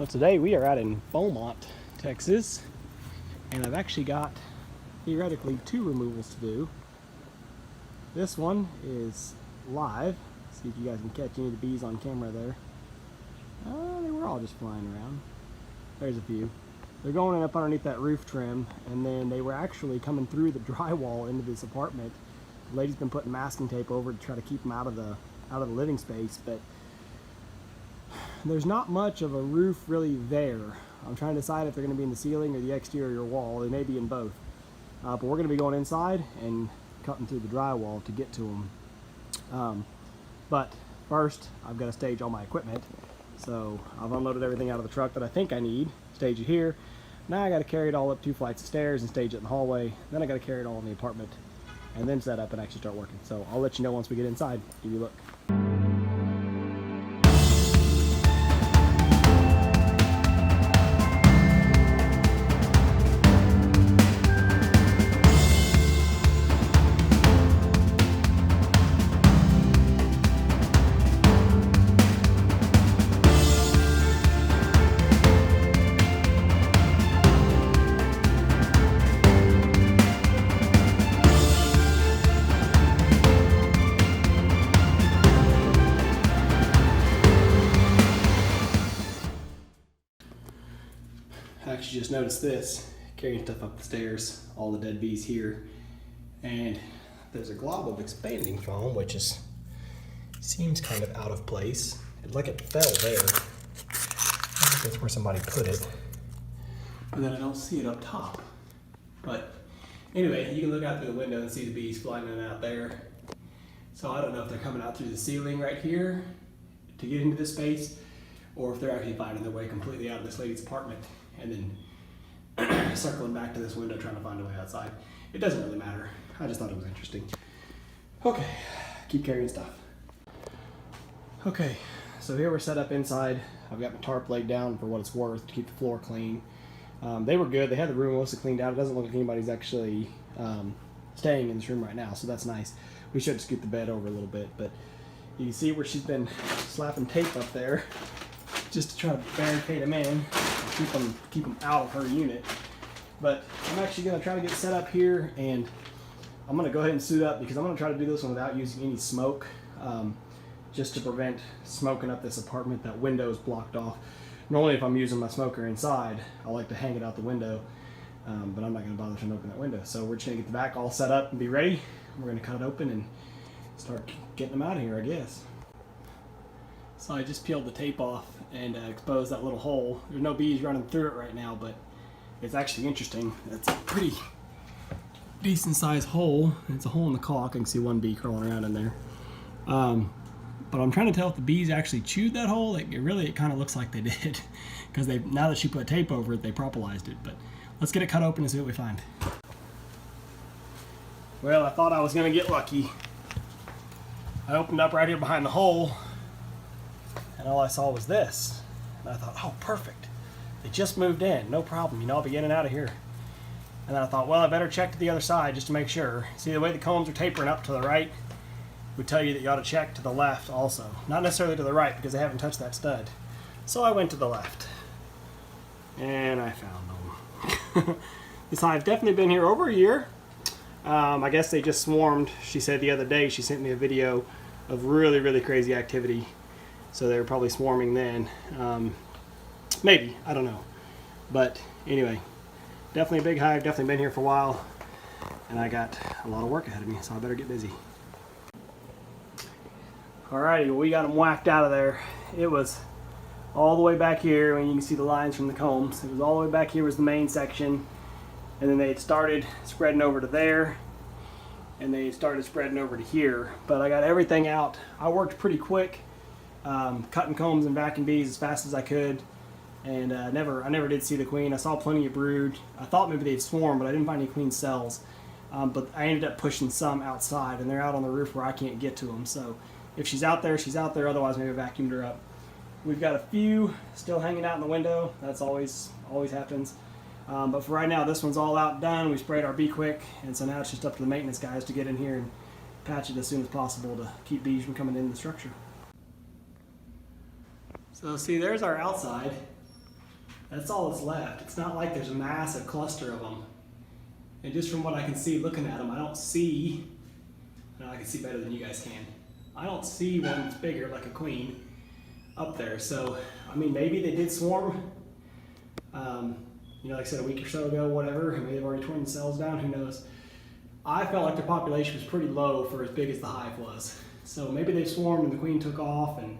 Well, today we are out in Beaumont, Texas, and I've actually got theoretically 2 removals to do. This one is live. See if you guys can catch any of the bees on camera there. They were all just flying around. There's a few. They're going up underneath that roof trim, and then they were actually coming through the drywall into this apartment. The lady's been putting masking tape over to try to keep them out of the living space, but there's not much of a roof really there. I'm trying to decide if they're going to be in the ceiling or the exterior wall. They may be in both. But we're going to be going inside and cutting through the drywall to get to them. But first, I've got to stage all my equipment. So I've unloaded everything out of the truck that I think I need, stage it here. Now I got to carry it all up 2 flights of stairs and stage it in the hallway. Then I got to carry it all in the apartment and then set up and actually start working. So I'll let you know once we get inside, give you a look. I actually just noticed this, carrying stuff up the stairs, all the dead bees here, and there's a glob of expanding foam, which seems kind of out of place. It's like it fell there. I think that's where somebody put it. But then I don't see it up top. But anyway, you can look out through the window and see the bees flying in and out there. So I don't know if they're coming out through the ceiling right here to get into this space, or if they're actually finding their way completely out of this lady's apartment and then circling back to this window trying to find a way outside. It doesn't really matter. I just thought it was interesting. Okay, keep carrying stuff. Okay, so here we're set up inside. I've got my tarp laid down for what it's worth to keep the floor clean. They were good. They had the room mostly cleaned out. It doesn't look like anybody's actually staying in this room right now, so that's nice. We should scoot the bed over a little bit, but you can see where she's been slapping tape up there just to try to barricade them in, keep them out of her unit. But I'm actually going to try to get set up here, and I'm going to go ahead and suit up because I'm going to try to do this one without using any smoke, just to prevent smoking up this apartment. That window is blocked off. Normally if I'm using my smoker inside, I like to hang it out the window, but I'm not going to bother trying to open that window. So we're just going to get the back all set up and be ready. We're going to cut it open and start getting them out of here, I guess. So I just peeled the tape off and exposed that little hole. There's no bees running through it right now, but it's actually interesting. It's a pretty decent sized hole. It's a hole in the caulk. I can see one bee crawling around in there. But I'm trying to tell if the bees actually chewed that hole. It kind of looks like they did, because now that she put tape over it, they propolized it. But let's get it cut open and see what we find. Well, I thought I was going to get lucky. I opened up right here behind the hole, and all I saw was this. And I thought, oh, perfect. They just moved in, no problem. I'll be in and out of here. And then I thought, well, I better check to the other side just to make sure. See, the way the combs are tapering up to the right would tell you that you ought to check to the left also. Not necessarily to the right, because they haven't touched that stud. So I went to the left. And I found them. This hive's definitely been here over a year. I guess they just swarmed. She said the other day, she sent me a video of really, really crazy activity. So they were probably swarming then. Maybe, I don't know. But anyway, definitely a big hive, definitely been here for a while. And I got a lot of work ahead of me, so I better get busy. Alrighty, well, we got them whacked out of there. It was all the way back here, and you can see the lines from the combs. It was all the way back here was the main section. And then they had started spreading over to there. And they started spreading over to here. But I got everything out. I worked pretty quick. Cutting combs and vacuum bees as fast as I could, and I never did see the queen. I saw plenty of brood. I thought maybe they'd swarm, but I didn't find any queen cells. But I ended up pushing some outside, and they're out on the roof where I can't get to them. So if she's out there, she's out there. Otherwise, maybe I vacuumed her up. We've got a few still hanging out in the window. That's always happens. But for right now, this one's all out done. We sprayed our bee quick, and so now it's just up to the maintenance guys to get in here and patch it as soon as possible to keep bees from coming into the structure. So see, there's our outside. That's all that's left. It's not like there's a massive cluster of them. And just from what I can see looking at them, I don't see, I can see better than you guys can. I don't see one that's bigger like a queen up there. So, I mean, maybe they did swarm, you know, like I said, a week or so ago, whatever. Maybe they've already torn themselves down, who knows. I felt like their population was pretty low for as big as the hive was. So maybe they swarmed and the queen took off and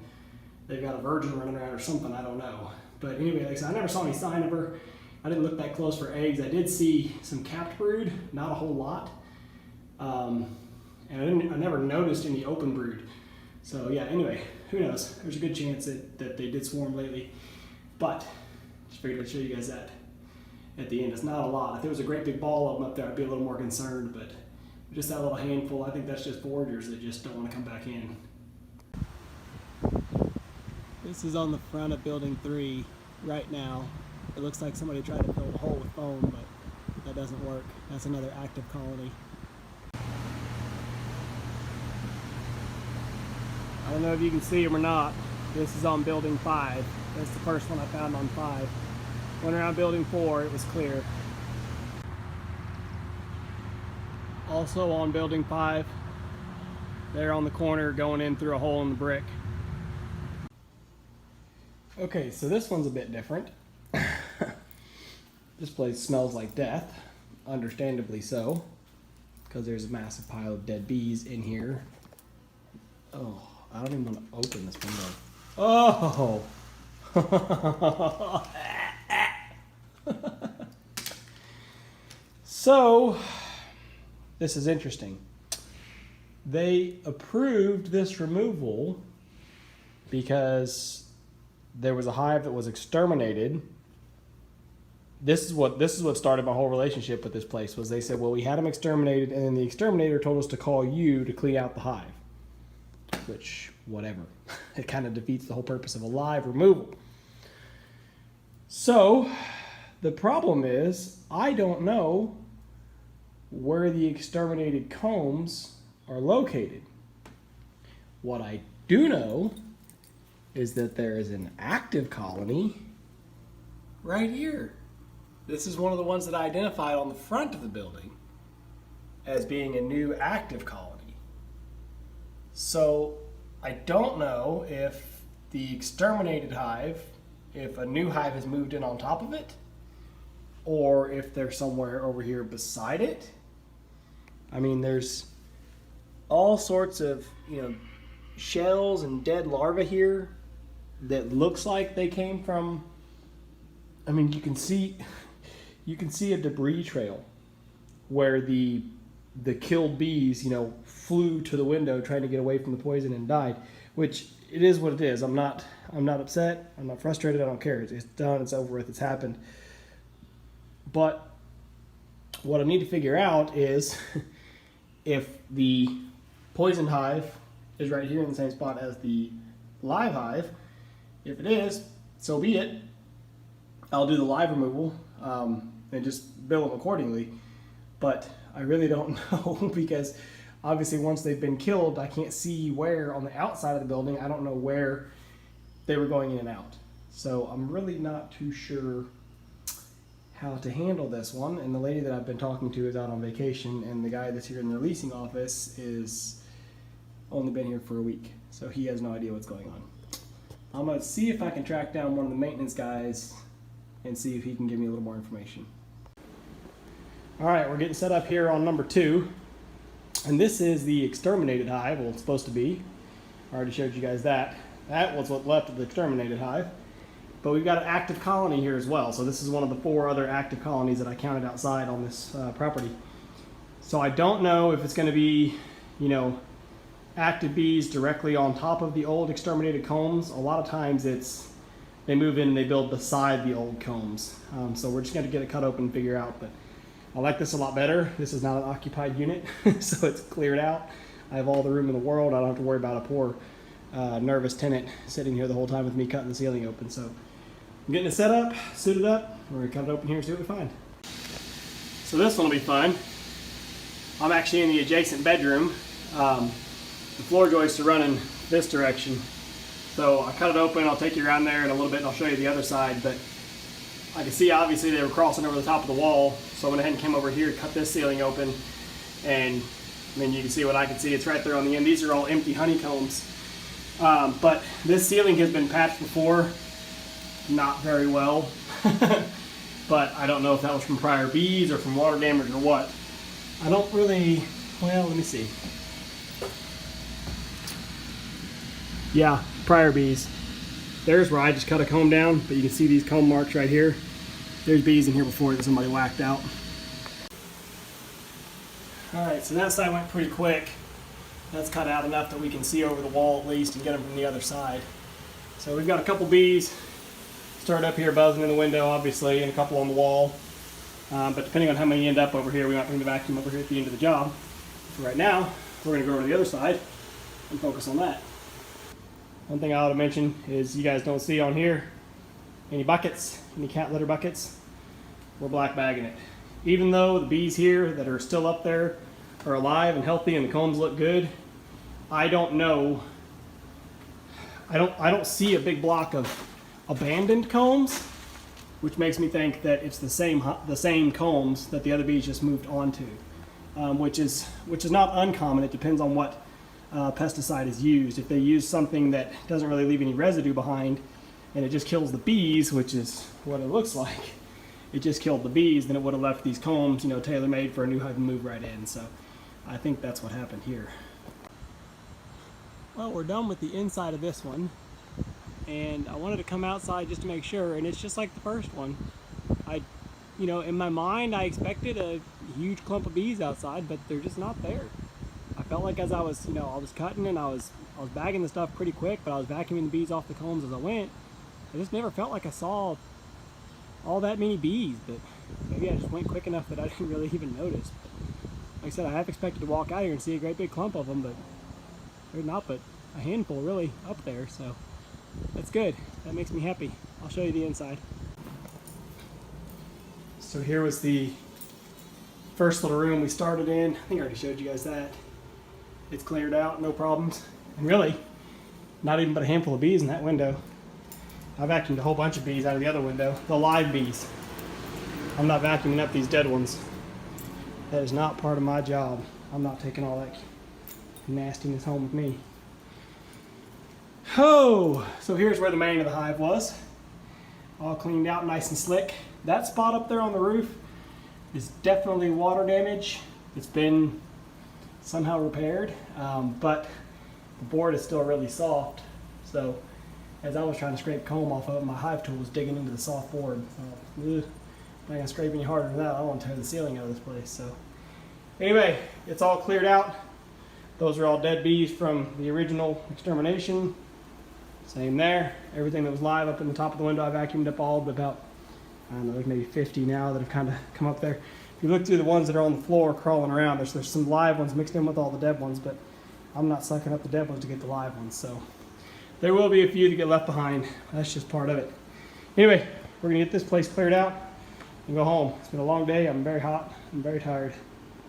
they've got a virgin running around or something, I don't know. But anyway, like I said, I never saw any sign of her. I didn't look that close for eggs. I did see some capped brood, not a whole lot. And I never noticed any open brood. So yeah, anyway, who knows? There's a good chance that they did swarm lately. But just figured I'd show you guys that at the end. It's not a lot. If there was a great big ball of them up there, I'd be a little more concerned, but just that little handful, I think that's just foragers that just don't want to come back in. This is on the front of building 3 right now. It looks like somebody tried to fill a hole with foam, but that doesn't work. That's another active colony. I don't know if you can see them or not. This is on building 5. That's the first one I found on 5. Went around building 4, it was clear. Also on building 5, there on the corner going in through a hole in the brick. Okay, so this one's a bit different. This place smells like death, understandably so, because there's a massive pile of dead bees in here. Oh, I don't even want to open this window. Oh! So, this is interesting. They approved this removal because there was a hive that was exterminated. This is what started my whole relationship with this place. Was they said, well, we had them exterminated, and then the exterminator told us to call you to clean out the hive. Which, whatever. It kind of defeats the whole purpose of a live removal. So, the problem is, I don't know where the exterminated combs are located. What I do know is that there is an active colony right here. This is one of the ones that I identified on the front of the building as being a new active colony. So I don't know if the exterminated hive, if a new hive has moved in on top of it, or if they're somewhere over here beside it. I mean, there's all sorts of, shells and dead larvae here that looks like they came from, I mean, you can see a debris trail where the killed bees, flew to the window trying to get away from the poison and died, which it is what it is. I'm not upset. I'm not frustrated. I don't care. It's done. It's over with. It's happened. But what I need to figure out is if the poison hive is right here in the same spot as the live hive. If it is, so be it. I'll do the live removal and just bill them accordingly. But I really don't know because obviously once they've been killed, I can't see where on the outside of the building. I don't know where they were going in and out. So I'm really not too sure how to handle this one. And the lady that I've been talking to is out on vacation, and the guy that's here in the leasing office is only been here for a week. So he has no idea what's going on. I'm going to see if I can track down one of the maintenance guys and see if he can give me a little more information. All right, we're getting set up here on number 2. And this is the exterminated hive. Well, it's supposed to be. I already showed you guys that. That was what's left of the exterminated hive. But we've got an active colony here as well. So this is one of the 4 other active colonies that I counted outside on this property. So I don't know if it's going to be, active bees directly on top of the old exterminated combs. A lot of times they move in and they build beside the old combs. So we're just going to get it cut open and figure out. But I like this a lot better. This is not an occupied unit, so it's cleared out. I have all the room in the world. I don't have to worry about a poor nervous tenant sitting here the whole time with me cutting the ceiling open. So I'm getting it set up, suited up. We're going to cut it open here and see what we find. So this one will be fun. I'm actually in the adjacent bedroom. The floor joists are running this direction. So I cut it open. I'll take you around there in a little bit and I'll show you the other side. But I can see obviously they were crossing over the top of the wall, so I went ahead and came over here, cut this ceiling open, and then you can see what I can see. It's right there on the end. These are all empty honeycombs. But this ceiling has been patched before, not very well. But I don't know if that was from prior bees or from water damage or what. I don't really, well, let me see. Yeah, prior bees. There's where I just cut a comb down, but you can see these comb marks right here. There's bees in here before that somebody whacked out. Alright, so that side went pretty quick. That's cut out enough that we can see over the wall at least and get them from the other side. So we've got a couple bees started up here buzzing in the window, obviously, and a couple on the wall. But depending on how many end up over here, we might bring the vacuum over here at the end of the job. For right now, we're going to go over to the other side and focus on that. One thing I ought to mention is you guys don't see on here any buckets, any cat litter buckets. We're black bagging it. Even though the bees here that are still up there are alive and healthy and the combs look good, I don't know. I don't see a big block of abandoned combs, which makes me think that it's the same combs that the other bees just moved on to, which is not uncommon. It depends on what pesticide is used. If they use something that doesn't really leave any residue behind and it just kills the bees, which is what it looks like, it just killed the bees, then it would have left these combs, you know, tailor-made for a new hive to move right in. So I think that's what happened here. Well, we're done with the inside of this one, and I wanted to come outside just to make sure, and it's just like the first one. You know, in my mind I expected a huge clump of bees outside, but they're just not there. I felt like as I was, you know, I was cutting and I was bagging the stuff pretty quick, but I was vacuuming the bees off the combs as I went. I just never felt like I saw all that many bees, but maybe I just went quick enough that I didn't really even notice. Like I said, I half expected to walk out here and see a great big clump of them, but there's not but a handful really up there, so that's good. That makes me happy. I'll show you the inside. So here was the first little room we started in. I think I already showed you guys that. It's cleared out, no problems. And really, not even but a handful of bees in that window. I vacuumed a whole bunch of bees out of the other window, the live bees. I'm not vacuuming up these dead ones. That is not part of my job. I'm not taking all that nastiness home with me. Oh, so here's where the main of the hive was. All cleaned out nice and slick. That spot up there on the roof is definitely water damage. It's been somehow repaired, but the board is still really soft. So as I was trying to scrape comb off of it, my hive tool was digging into the soft board. So, I'm not gonna scrape any harder than that. I want to tear the ceiling out of this place. So anyway, it's all cleared out. Those are all dead bees from the original extermination. Same there. Everything that was live up in the top of the window, I vacuumed up all but about, I don't know, there's maybe 50 now that have kind of come up there. If you look through the ones that are on the floor crawling around, there's some live ones mixed in with all the dead ones, but I'm not sucking up the dead ones to get the live ones. So there will be a few that get left behind. That's just part of it. Anyway, we're gonna get this place cleared out and go home. It's been a long day. I'm very hot. I'm very tired.